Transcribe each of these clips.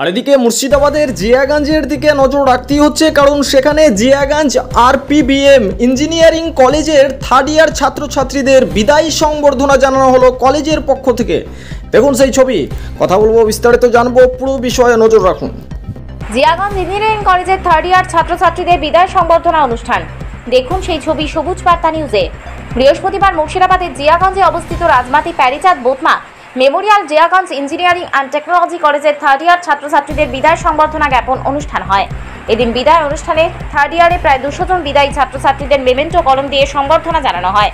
আর এদিকে মুর্শিদাবাদের জিয়াগঞ্জের দিকে নজর রাখতেই হচ্ছে, কারণ সেখানে জিয়াগঞ্জ আরপিবিএম ইঞ্জিনিয়ারিং কলেজের থার্ড ইয়ার ছাত্রছাত্রীদের বিদায়ী সংবর্ধনা জানানো হলো কলেজের পক্ষ থেকে। দেখুন সেই ছবি, কথা বলবো, বিস্তারিত জানবো, পুরো বিষয়ে নজর রাখুন। জিয়াগঞ্জ ইঞ্জিনিয়ারিং কলেজের থার্ড ইয়ার ছাত্রছাত্রীদের বিদায় সংবর্ধনা অনুষ্ঠান। দেখুন সেই ছবি সবুজ বার্তা নিউজে। বৃহস্পতিবার মুর্শিদাবাদের জিয়াগঞ্জে অবস্থিত Rajmati Pyarichand Botma memorial Jiaganj engineering and technology কলেজের থার্ড ইয়ার ছাত্রছাত্রীদের বিদায় সংবর্ধনা জ্ঞাপন অনুষ্ঠান হয়। এদিন বিদায় অনুষ্ঠানে থার্ড ইয়ারে প্রায় 200 জন বিদায়ী ছাত্রছাত্রীদের মেমেন্টো কলম দিয়ে সংবর্ধনা জানানো হয়।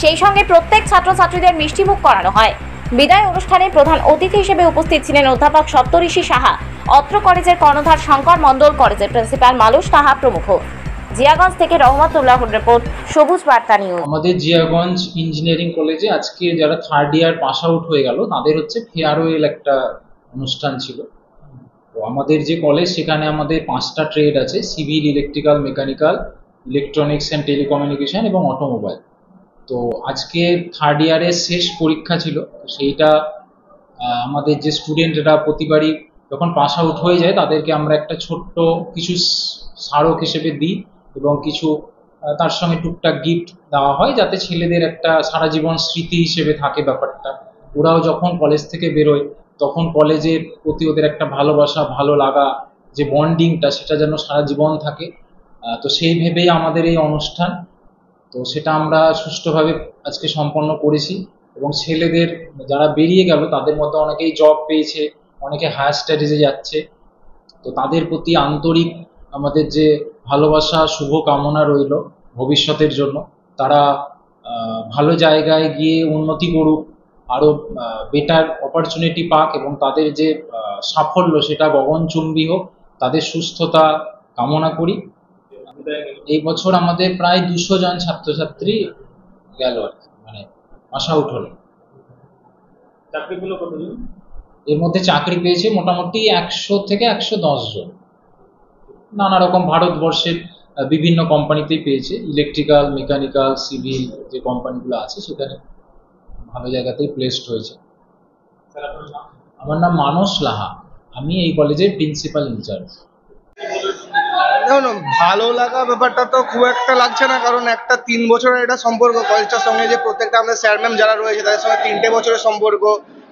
সেই সঙ্গে প্রত্যেক ছাত্রছাত্রীদের মিষ্টিমুখ করানো হয়। বিদায় অনুষ্ঠানে প্রধান অতিথি হিসেবে উপস্থিত ছিলেন অধ্যাপক সপ্তঋষি সাহা, অত্র কলেজের কর্ণধার শঙ্কর মণ্ডল, কলেজের প্রিন্সিপাল মালুস সাহা প্রমুখ। জিয়াগঞ্জ থেকে রহমতুল্লাহর রিপোর্ট, সবুজ বার্তা নিউজ। আমাদের জিয়াগঞ্জ ইঞ্জিনিয়ারিং কলেজে আজকে যারা থার্ড ইয়ার পাস আউট হয়ে গেল তাদের হচ্ছে ফেয়ারওয়েল একটা অনুষ্ঠান ছিল। তো আমাদের যে কলেজ সেখানে আমাদের 5টা ট্রেড আছে: civil, electrical, mechanical, electronics and telecommunication এবং অটোমোবাইল। তো আজকে থার্ড ইয়ারের শেষ পরীক্ষা ছিল। সেইটা আমাদের যে স্টুডেন্টরা প্রতিবারই যখন পাস আউট হয়ে যায় তাদেরকে আমরা একটা ছোট্ট কিছু স্মারক হিসেবে দিই এবং কিছু তার সঙ্গে টুকটাক গিফট দেওয়া হয়, যাতে ছেলেদের একটা সারা জীবন স্মৃতি হিসেবে থাকে ব্যাপারটা। ওরাও যখন কলেজ থেকে বেরোয় তখন কলেজের প্রতি ওদের একটা ভালোবাসা, ভালো লাগা, যে বন্ডিংটা, সেটা যেন সারা জীবন থাকে। তো সেই ভেবেই আমাদের এই অনুষ্ঠান। তো সেটা আমরা সুষ্ঠুভাবে আজকে সম্পন্ন করেছি এবং ছেলেদের যারা বেরিয়ে গেল তাদের মধ্যে অনেকেই জব পেয়েছে, অনেকে হায়ার স্টাডিজে যাচ্ছে। তো তাদের প্রতি আন্তরিক আমাদের যে ভালোবাসা, শুভ কামনা রইল ভবিষ্যতের জন্য। তারা ভালো জায়গায় গিয়ে উন্নতি করুক, আরও বেটার অপরচুনিটি পাক এবং তাদের যে সাফল্য সেটা গগনচুম্বী হোক। তাদের সুস্থতা কামনা করি। এই বছর আমাদের প্রায় 200 জন ছাত্রছাত্রী গেল আর কি, মানে পাস আউট হলো। চাকরি পেল কতজন? এর মধ্যে চাকরি পেয়েছে মোটামুটি 100 থেকে 110 জন। নানা রকম ভারতবর্ষের বিভিন্ন কোম্পানিতেই পেয়েছে। ইলেকট্রিক্যাল, মেকানিক্যাল, সিভিল যে কোম্পানিগুলো আছে সেখানে ভালো জায়গাতেই প্লেসড হয়েছে। আমার নাম মানস লাহা, আমি এই কলেজের প্রিন্সিপাল ইনচার্জ। দেখুন, ভালো লাগা ব্যাপারটা তো খুব একটা লাগছে না, কারণ একটা 3 বছরের একটা সম্পর্ক কলেজটার সঙ্গে, যে প্রত্যেকটা আমাদের স্যার ম্যাম যারা রয়েছে তাদের সঙ্গে 3টে বছরের সম্পর্ক,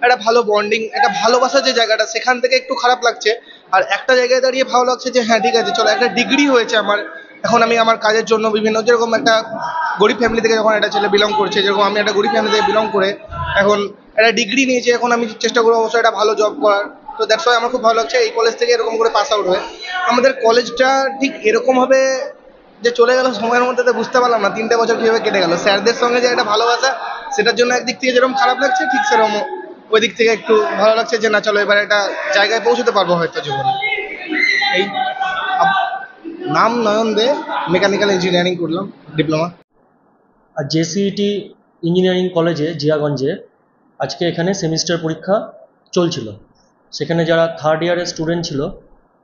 একটা ভালো বন্ডিং, একটা ভালোবাসার যে জায়গাটা, সেখান থেকে একটু খারাপ লাগছে। আর একটা জায়গায় দাঁড়িয়ে ভালো লাগছে যে হ্যাঁ ঠিক আছে, চলো একটা ডিগ্রি হয়েছে আমার। এখন আমি আমার কাজের জন্য বিভিন্ন, যেরকম একটা গরিব ফ্যামিলি থেকে যখন একটা ছেলে বিলং করছে, যেরকম আমি একটা গরিব ফ্যামিলি থেকে বিলং করে এখন একটা ডিগ্রি নিয়েছি, এখন আমি চেষ্টা করবো অবশ্যই একটা ভালো জব করার। তো দ্যাটস ওয়াই আমার খুব ভালো লাগছে এই কলেজ থেকে এরকম করে পাস আউট হয়ে। আমাদের কলেজটা ঠিক এরকম হবে যে চলে গেল সময়ের মধ্যে, তো বুঝতে পারলাম না 3টে বছর কীভাবে কেটে গেল। স্যারদের সঙ্গে যে একটা ভালোবাসা, সেটার জন্য একদিক থেকে যেরকম খারাপ লাগছে, ঠিক সেরকম ওই দিক থেকে একটু ভালো লাগছে যে না চলো এবার একটা জায়গায় পৌঁছতে পারবো হয়তো জীবনে। এই নাম নয়ন দে, মেকানিক্যাল ইঞ্জিনিয়ারিং করলাম, ডিপ্লোমা। আর জেসিইটি ইঞ্জিনিয়ারিং কলেজে জিয়াগঞ্জে আজকে এখানে সেমিস্টার পরীক্ষা চলছিল। সেখানে যারা থার্ড ইয়ারের স্টুডেন্ট ছিল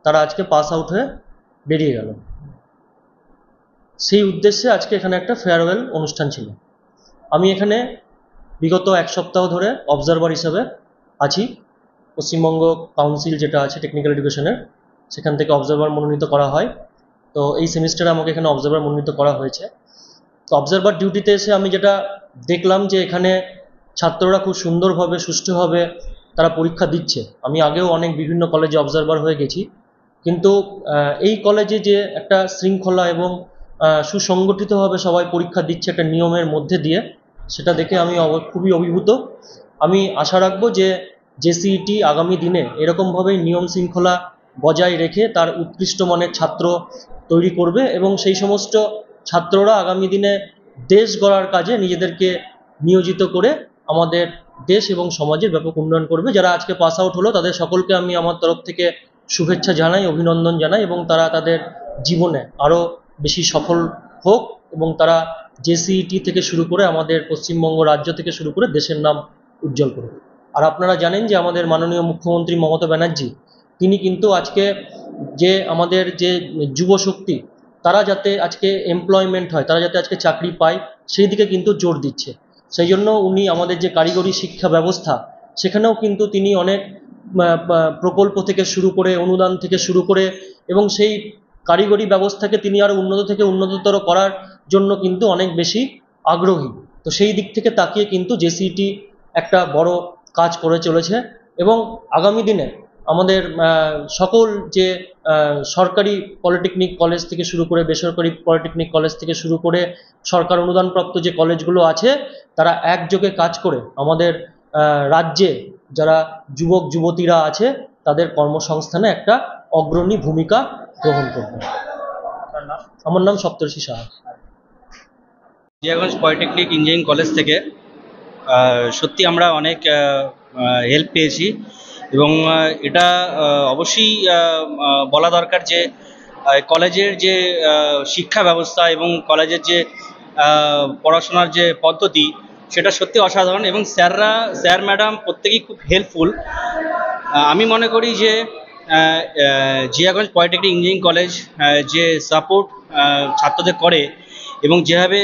তারা আজকে পাস আউট হয়ে বেরিয়ে গেল। সেই উদ্দেশ্যে আজকে এখানে একটা ফেয়ারওয়েল অনুষ্ঠান ছিল। আমি এখানে বিগত 1 সপ্তাহ ধরে অবজারভার হিসাবে আছি। পশ্চিমবঙ্গ কাউন্সিল যেটা আছে টেকনিক্যাল এডুকেশনের, সেখান থেকে অবজারভার মনোনীত করা হয়। তো এই সেমিস্টারে আমাকে এখানে অবজারভার মনোনীত করা হয়েছে। তো অবজারভার ডিউটিতে এসে আমি যেটা দেখলাম যে এখানে ছাত্ররা খুব সুন্দরভাবে, সুষ্ঠুভাবে তারা পরীক্ষা দিচ্ছে। আমি আগেও অনেক বিভিন্ন কলেজে অবজারভার হয়ে গেছি, কিন্তু এই কলেজে যে একটা শৃঙ্খলা এবং সুসংগঠিতভাবে সবাই পরীক্ষা দিচ্ছে একটা নিয়মের মধ্যে দিয়ে, সেটা দেখে আমি খুবই অভিভূত। আমি আশা রাখবো যে জেসিইটি আগামী দিনে এরকমভাবেই নিয়ম শৃঙ্খলা বজায় রেখে তার উৎকৃষ্ট মানের ছাত্র তৈরি করবে এবং সেই সমস্ত ছাত্ররা আগামী দিনে দেশ গড়ার কাজে নিজেদেরকে নিয়োজিত করে আমাদের দেশ এবং সমাজের ব্যাপক উন্নয়ন করবে। যারা আজকে পাস আউট হলো তাদের সকলকে আমি আমার তরফ থেকে শুভেচ্ছা জানাই, অভিনন্দন জানাই এবং তারা তাদের জীবনে আরও বেশি সফল হোক এবং তারা জেসিইটি থেকে শুরু করে আমাদের পশ্চিমবঙ্গ রাজ্য থেকে শুরু করে দেশের নাম উজ্জ্বল করুক। আর আপনারা জানেন যে আমাদের মাননীয় মুখ্যমন্ত্রী মমতা ব্যানার্জি, তিনি কিন্তু আজকে যে আমাদের যে যুবশক্তি তারা যাতে আজকে এমপ্লয়মেন্ট হয়, তারা যাতে আজকে চাকরি পায়, সেই দিকে কিন্তু জোর দিচ্ছে। সেই জন্য উনি আমাদের যে কারিগরি শিক্ষা ব্যবস্থা সেখানেও কিন্তু তিনি অনেক প্রকল্প থেকে শুরু করে, অনুদান থেকে শুরু করে, এবং সেই কারিগরি ব্যবস্থাকে তিনি আরও উন্নত থেকে উন্নততর করার জন্য কিন্তু অনেক বেশি আগ্রহী। তো সেই দিক থেকে তাকিয়ে কিন্তু জেসিটি একটা বড় কাজ করে চলেছে, এবং আগামী দিনে আমাদের সকল যে সরকারি পলিটেকনিক কলেজ থেকে শুরু করে, বেসরকারি পলিটেকনিক কলেজ থেকে শুরু করে, সরকার অনুদানপ্রাপ্ত যে কলেজগুলো আছে, তারা একযোগে কাজ করে আমাদের রাজ্যে যারা যুবক যুবতীরা আছে তাদের কর্মসংস্থানে একটা অগ্রণী ভূমিকা গ্রহণ করবে। আমার নাম Saptarshi Saha. Jiaganj polytechnic engineering college থেকে সত্যি আমরা অনেক হেল্প পেয়েছি, এবং এটা অবশ্যই বলা দরকার যে কলেজের যে শিক্ষা ব্যবস্থা এবং কলেজের যে পড়াশোনার যে পদ্ধতি, সেটা সত্যি অসাধারণ, এবং স্যার ম্যাডাম প্রত্যেকেই খুব হেল্পফুল। আমি মনে করি যে জিয়াগঞ্জ পলিটেকনিক ইঞ্জিনিয়ারিং কলেজ যে সাপোর্ট ছাত্রদের করে এবং যেভাবে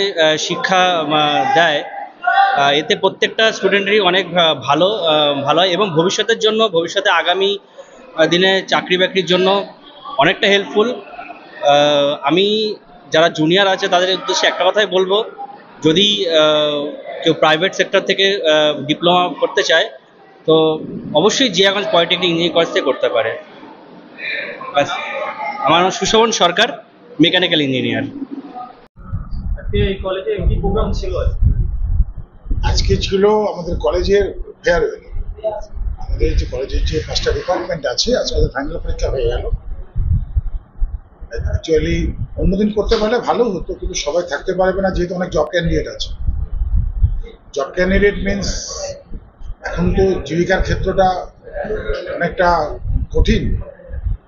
শিক্ষা দেয়, এতে প্রত্যেকটা স্টুডেন্টেরই অনেক ভালো হয়, এবং ভবিষ্যতে আগামী দিনে চাকরি বাকরির জন্য অনেকটা হেল্পফুল। আমি যারা জুনিয়র আছে তাদের উদ্দেশ্যে একটা কথাই বলবো, যদি কেউ প্রাইভেট সেক্টর থেকে ডিপ্লোমা করতে চায় তো অবশ্যই জিয়াগঞ্জ পলিটেকনিক ইঞ্জিনিয়ারিং কলেজ থেকে করতে পারে। ব্যাস, আমার নাম সুশোভন সরকার, মেকানিক্যাল ইঞ্জিনিয়ার। এই কলেজে কি প্রোগ্রাম ছিল? আজকে ছিল আমাদের কলেজের ফেয়ারওয়েল। আমাদের যে কলেজের যে 5টা ডিপার্টমেন্ট আছে, আজকে ফাইনাল পরীক্ষা হয়ে গেল। অ্যাকচুয়ালি অন্যদিন করতে পারলে ভালো হতো, কিন্তু সবাই থাকতে পারবে না, যেহেতু অনেক জব ক্যান্ডিডেট আছে। জব ক্যান্ডিডেট মিনস এখন তো জীবিকার ক্ষেত্রটা অনেকটা কঠিন।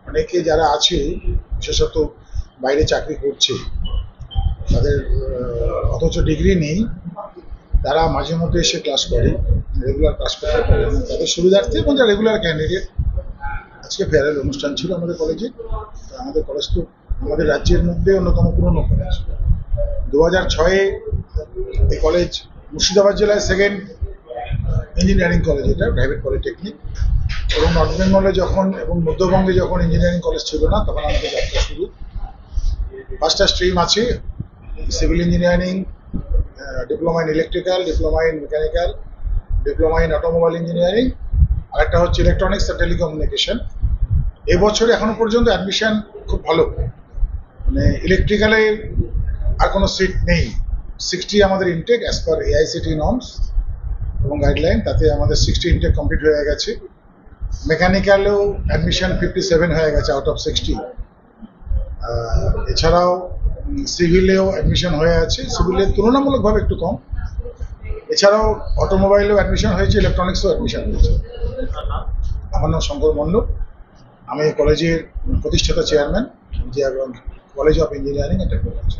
অনেকে যারা আছে বিশেষত বাইরে চাকরি করছে, তাদের অথচ ডিগ্রি নেই, তারা মাঝে মধ্যে এসে ক্লাস করে, রেগুলার ক্লাস করতে পারে না, তাদের সুবিধার্থে, এবং যারা রেগুলার ক্যান্ডিডেট। আজকে ফেয়ারওয়েল অনুষ্ঠান ছিল আমাদের কলেজে। আমাদের কলেজ তো আমাদের রাজ্যের মধ্যে অন্যতম পুরনো কলেজ। 2006-এ এই কলেজ মুর্শিদাবাদ জেলায় সেকেন্ড ইঞ্জিনিয়ারিং কলেজ, এটা প্রাইভেট পলিটেকনিক। এবং নর্থ বেঙ্গলে যখন এবং মধ্যবঙ্গে যখন ইঞ্জিনিয়ারিং কলেজ ছিল না, তখন আমাদের যাত্রা শুরু। 5টা স্ট্রিম আছে: civil engineering, diploma in electrical, diploma in mechanical, diploma in automobile engineering, আর একটা হচ্ছে ইলেকট্রনিক্স আর টেলিকমিউনিকেশন। এবছর এখনো পর্যন্ত অ্যাডমিশন খুব ভালো, মানে ইলেকট্রিক্যালে আর কোনো সিট নেই। 60 আমাদের intake as per AICTE norms এবং গাইডলাইন, তাতে আমাদের 60 ইনটেক কমপ্লিট হয়ে গেছে। মেকানিক্যালেও অ্যাডমিশন 57 হয়ে গেছে আউট অফ 60। এছাড়াও সিভিলেও অ্যাডমিশন হয়ে আছে, সিভিলের তুলনামূলকভাবে একটু কম। এছাড়াও অটোমোবাইলেও অ্যাডমিশন হয়েছে, ইলেকট্রনিক্সেও অ্যাডমিশন হয়েছে। আমার নাম শঙ্কর মণ্ডল, আমি কলেজের প্রতিষ্ঠাতা chairman, Jiaganj college of engineering and technology.